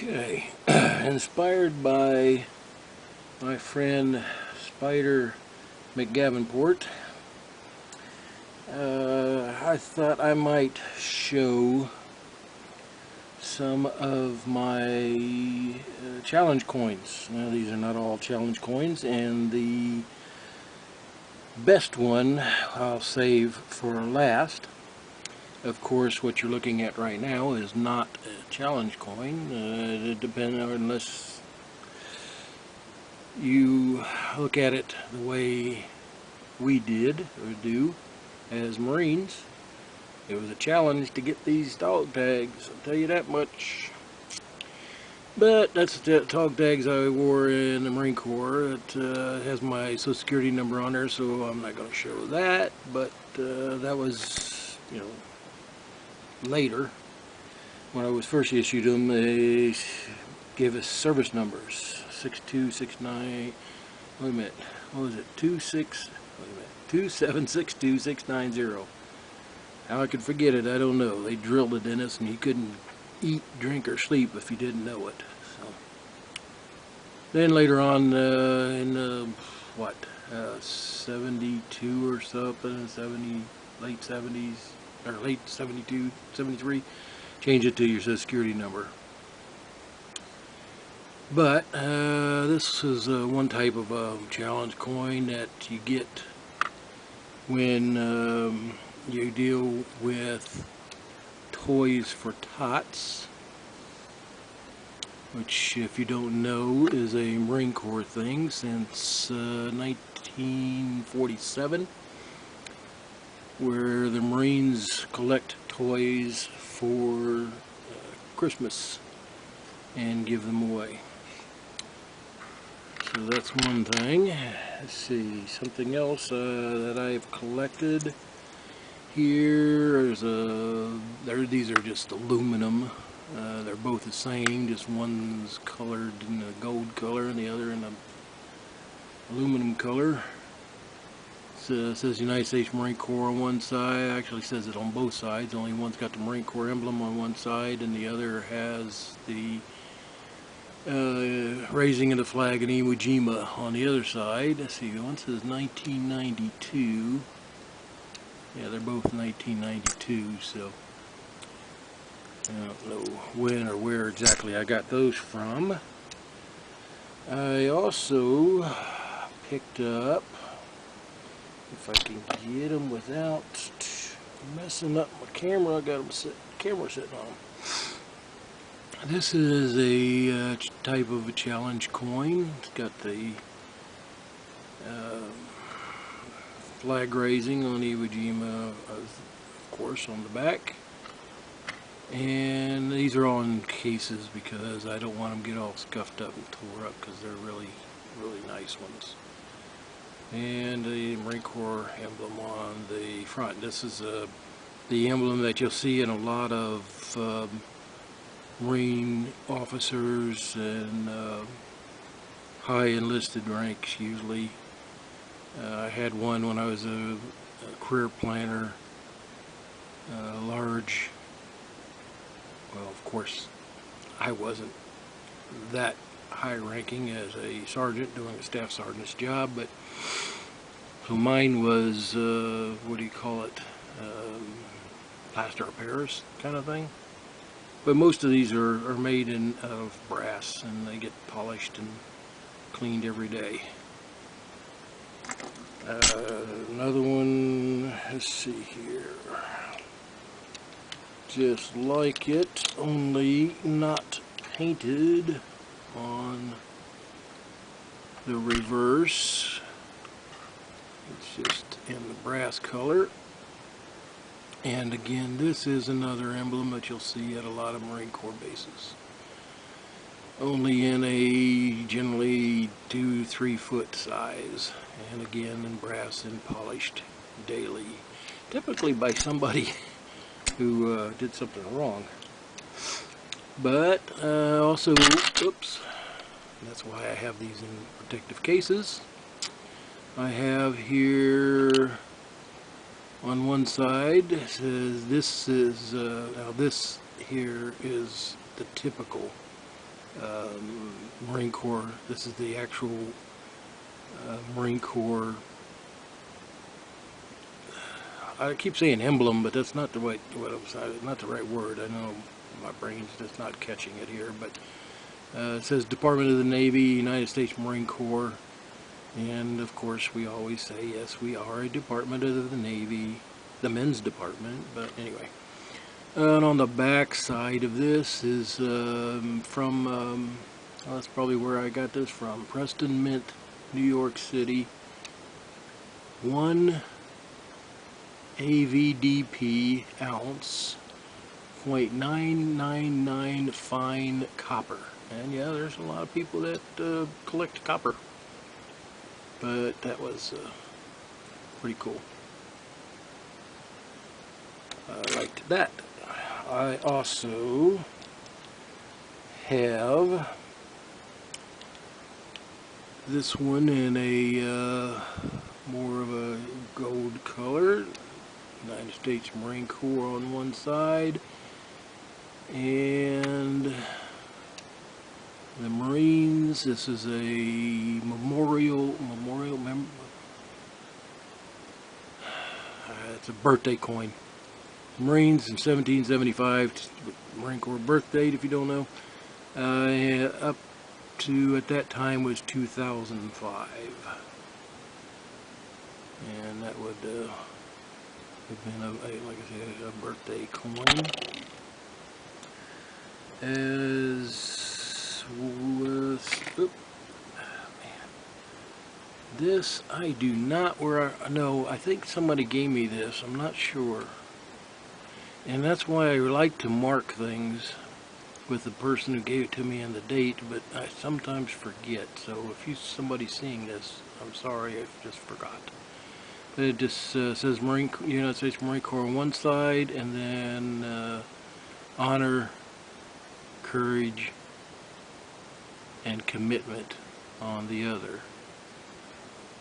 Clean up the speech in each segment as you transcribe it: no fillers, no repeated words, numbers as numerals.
Okay, inspired by my friend Spider McGavinport, I thought I might show some of my challenge coins. Now, these are not all challenge coins, and the best one I'll save for last. Of course, what you're looking at right now is not a challenge coin. It depends, unless you look at it the way we did or do as Marines. It was a challenge to get these dog tags, I'll tell you that much. But that's the dog tags I wore in the Marine Corps. It has my Social Security number on there, so I'm not going to show that. But that was, later. When I was first issued them, they gave us service numbers. 6269, wait a minute, what was it? 2762690. How I could forget it, I don't know. They drilled it in us, and you couldn't eat, drink, or sleep if you didn't know it. So then later on, in 72 or something, late 70s, or late 72, 73, change it to your Social Security number. But this is one type of challenge coin that you get when you deal with Toys for Tots, which, if you don't know, is a Marine Corps thing since 1947, where the Marines collect toys for Christmas and give them away. So that's one thing. Let's see, something else that I've collected here is these are just aluminum. They're both the same, just one's colored in a gold color and the other in a aluminum color. It says United States Marine Corps on one side. Actually says it on both sides. Only one's got the Marine Corps emblem on one side, and the other has the raising of the flag in Iwo Jima on the other side. Let's see, one says 1992. Yeah, they're both 1992, so I don't know when or where exactly I got those from. I also picked up, if I can get them without messing up my camera, I got them camera sitting on them. This is a type of a challenge coin. It's got the flag raising on Iwo Jima, of course, on the back. And these are all in cases because I don't want them to get all scuffed up and tore up, because they're really, really nice ones. And the Marine Corps emblem on the front. This is the emblem that you'll see in a lot of Marine officers and high enlisted ranks usually. I had one when I was a career planner, large. Well, of course, I wasn't that high ranking as a sergeant doing a staff sergeant's job, but so mine was, what do you call it, plaster of Paris kind of thing. But most of these are made out of brass, and they get polished and cleaned every day. Another one, let's see here. Just like it, only not painted on the reverse. It's just in the brass color. And again, this is another emblem that you'll see at a lot of Marine Corps bases. Only in a generally 2-3 foot size. And again, in brass and polished daily. Typically by somebody who did something wrong. But also, oops, that's why I have these in protective cases. I have here on one side, it says this is, now this here is the typical Marine Corps. This is the actual Marine Corps. I keep saying emblem, but that's not the right, not the right word. I know my brain's just not catching it here, but it says Department of the Navy, United States Marine Corps, and of course we always say yes, we are a Department of the Navy, the men's department. But anyway, and on the back side of this is from well, that's probably where I got this from, Preston Mint, New York City. 1 AVDP ounce, 0.999 fine copper. And yeah, there's a lot of people that collect copper, but that was pretty cool. I liked that. I also have this one in a more of a gold color. United States Marine Corps on one side, and the Marines. This is a memorial. It's a birthday coin. Marines in 1775, Marine Corps birth date, if you don't know. Up to, at that time, was 2005, and that would have been like I said, a birthday coin. As with, this I do not, no, I think somebody gave me this, I'm not sure. And that's why I like to mark things with the person who gave it to me and the date, but I sometimes forget. So if somebody's seeing this, I'm sorry, I just forgot. But it just says United States Marine Corps on one side, and then honor, courage, and commitment on the other,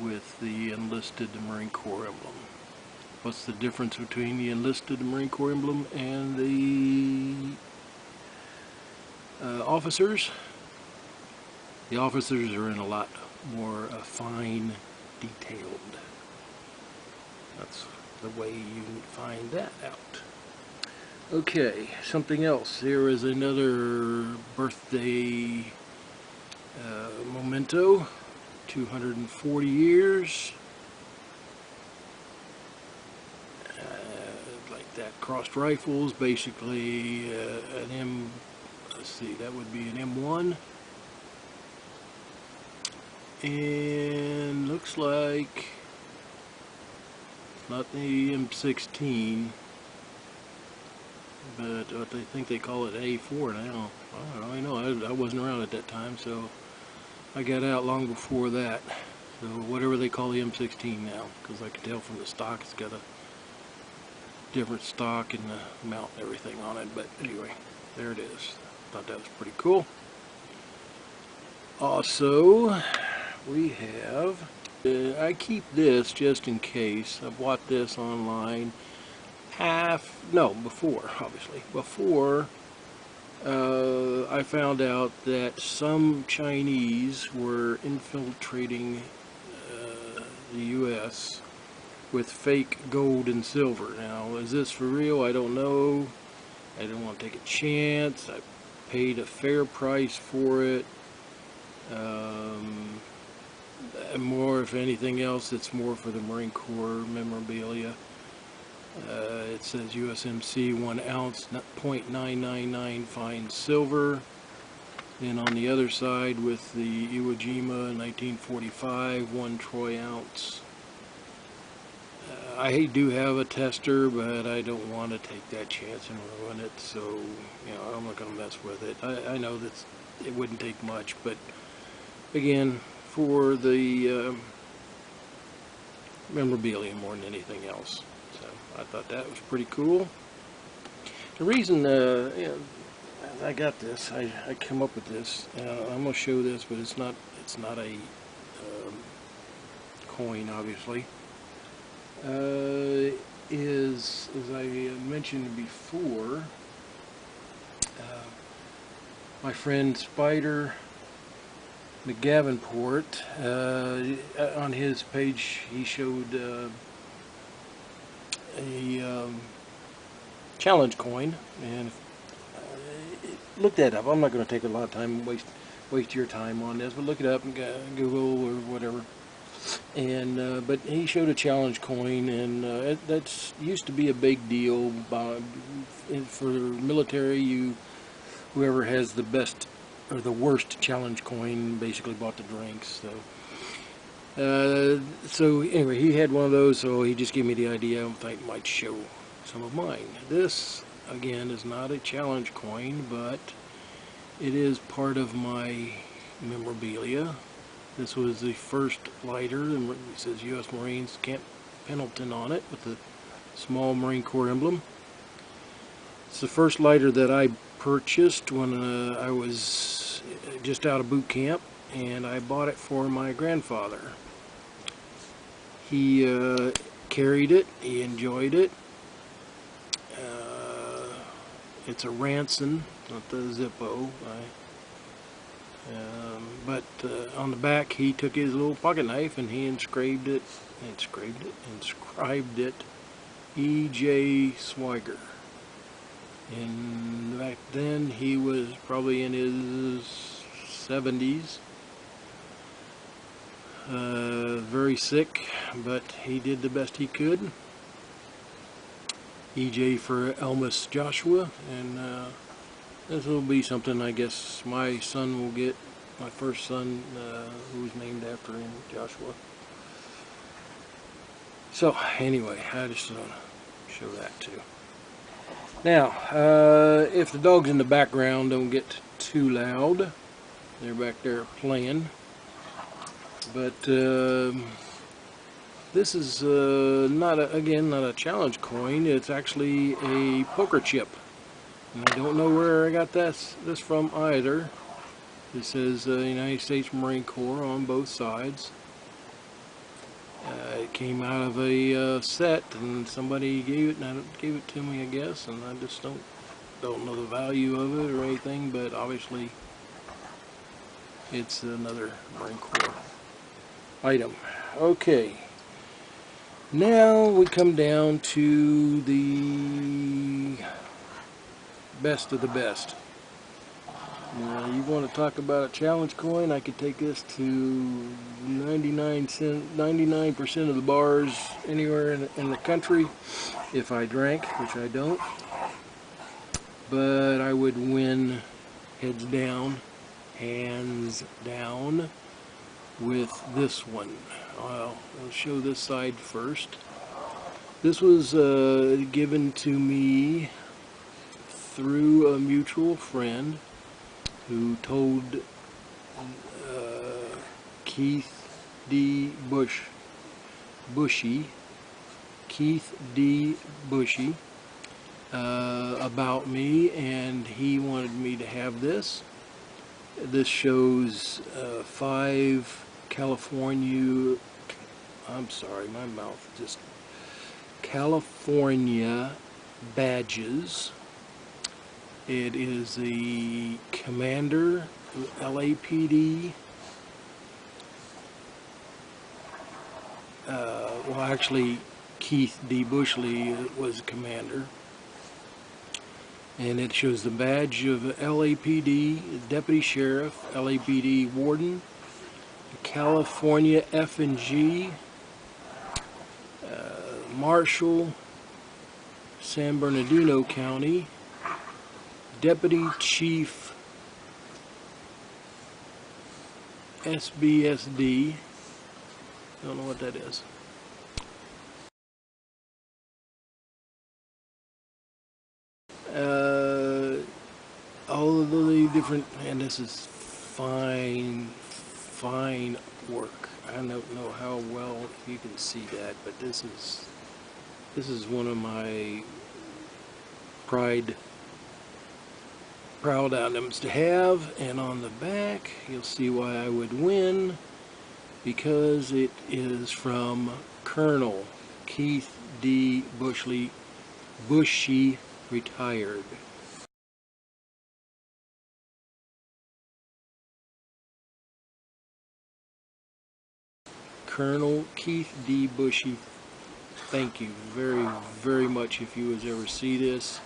with the enlisted Marine Corps emblem. What's the difference between the enlisted Marine Corps emblem and the officers? The officers are in a lot more fine detailed. That's the way you find that out. Okay, something else. Here is another birthday memento. 240 years. Like that. Crossed rifles, basically an let's see, that would be an M1. And looks like it's not the M16, but I think they call it A4 now. I don't know. I wasn't around at that time, so I got out long before that. So whatever they call the M16 now, because I can tell from the stock it's got a different stock and the mount and everything on it. But anyway, there it is. Thought that was pretty cool. Also, we have, I keep this just in case. I bought this online before I found out that some Chinese were infiltrating the U.S. with fake gold and silver. Now, is this for real? I don't know. I didn't want to take a chance. I paid a fair price for it. More, if anything else, it's more for the Marine Corps memorabilia. It says USMC 1 ounce, 0.999 fine silver. Then on the other side with the Iwo Jima 1945, 1 troy ounce. I do have a tester, but I don't want to take that chance and ruin it, so I'm not going to mess with it. I know that it wouldn't take much, but again, for the memorabilia more than anything else. So I thought that was pretty cool. The reason I got this, I come up with this. I'm gonna show this, but it's not a coin, obviously. Is, as I mentioned before, my friend Spider McGavinport. On his page he showed a challenge coin, and look that up. I'm not going to take a lot of time, waste your time on this, but look it up and Google or whatever. And but he showed a challenge coin, and that's used to be a big deal for military. Whoever has the best or the worst challenge coin basically bought the drinks. So anyway, he had one of those, so he just gave me the idea. I thought I might show some of mine. This again is not a challenge coin, but it is part of my memorabilia. This was the first lighter, and it says U.S. Marines Camp Pendleton on it with the small Marine Corps emblem. It's the first lighter that I purchased when I was just out of boot camp, and I bought it for my grandfather. He carried it, he enjoyed it. It's a Ranson, not the Zippo. But on the back he took his little pocket knife and he inscribed it E.J. Swiger. And back then he was probably in his 70s, very sick, but he did the best he could. E.J. for Elmas Joshua, and this will be something I guess my son will get, my first son, who was named after him, Joshua. So anyway, I just want to show that too. Now, if the dogs in the background don't get too loud, they're back there playing. But this is not a challenge coin. It's actually a poker chip. And I don't know where I got this from either. It says United States Marine Corps on both sides. It came out of a set, and somebody gave it to me, I guess, and I just don't know the value of it or anything, but obviously it's another Marine Corps item. Okay, now we come down to the best of the best. Now, you want to talk about a challenge coin? I could take this to 99% of the bars anywhere in the country if I drank, which I don't. But I would win hands down with this one. I'll show this side first. This was given to me through a mutual friend who told Keith D. Bushy about me, and he wanted me to have this. This shows 5 California, I'm sorry, my mouth just, California badges. It is the Commander, LAPD. Well, actually, Keith D. Bushley was commander. And it shows the badge of LAPD, Deputy Sheriff, LAPD Warden, California F&G, Marshal, San Bernardino County, Deputy Chief, SBSD. I don't know what that is. All of the different, and this is fine work. I don't know how well you can see that, but this is one of my proud items to have. And on the back you'll see why I would win, because it is from Colonel Keith D. Bushy, retired. Colonel Keith D. Bushy. Thank you very, very much if you ever see this.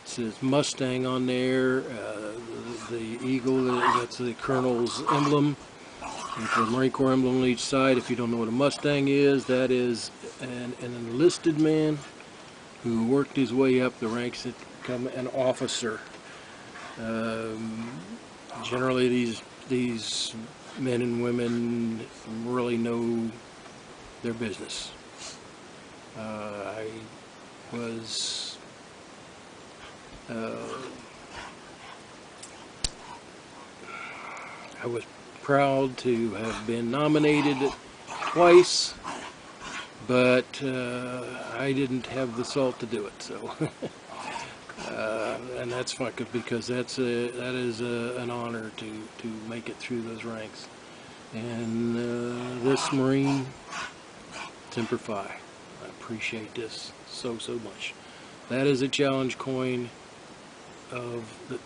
It says Mustang on there. The eagle, that's the Colonel's emblem. With the Marine Corps emblem on each side. If you don't know what a Mustang is, that is an enlisted man who worked his way up the ranks to become an officer. Generally, these men and women really know their business. I was proud to have been nominated twice, but I didn't have the salt to do it. So, and that's fine because that is an honor to make it through those ranks. And this Marine, Semper Fi. I appreciate this so much. That is a challenge coin of the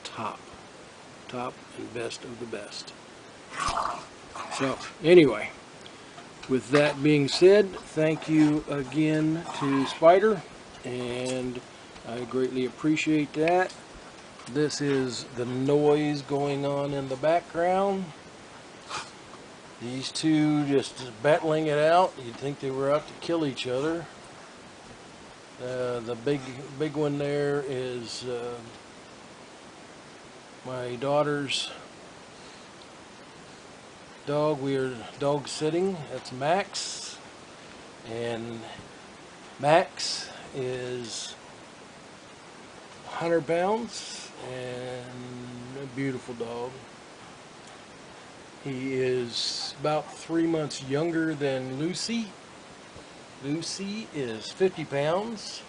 top and best of the best. So anyway, with that being said, thank you again to Spider, and I greatly appreciate that. This is the noise going on in the background. These two just battling it out. You'd think they were out to kill each other. The big one there is my daughter's dog. We are dog sitting. That's Max, and Max is 100 pounds and a beautiful dog. He is about 3 months younger than Lucy. Lucy is 50 pounds,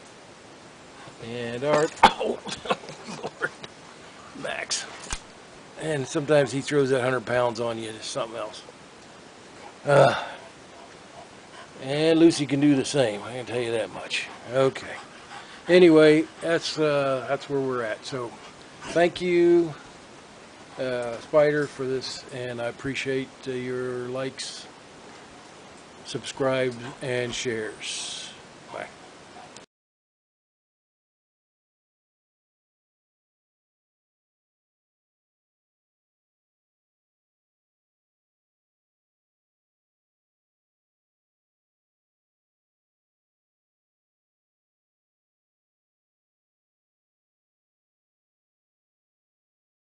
and our oh Lord, Max. And sometimes he throws that 100 pounds on you to something else. And Lucy can do the same. I can tell you that much. Okay. Anyway, that's where we're at. So, thank you, Spider, for this, and I appreciate your likes, subscribe, and shares. Bye.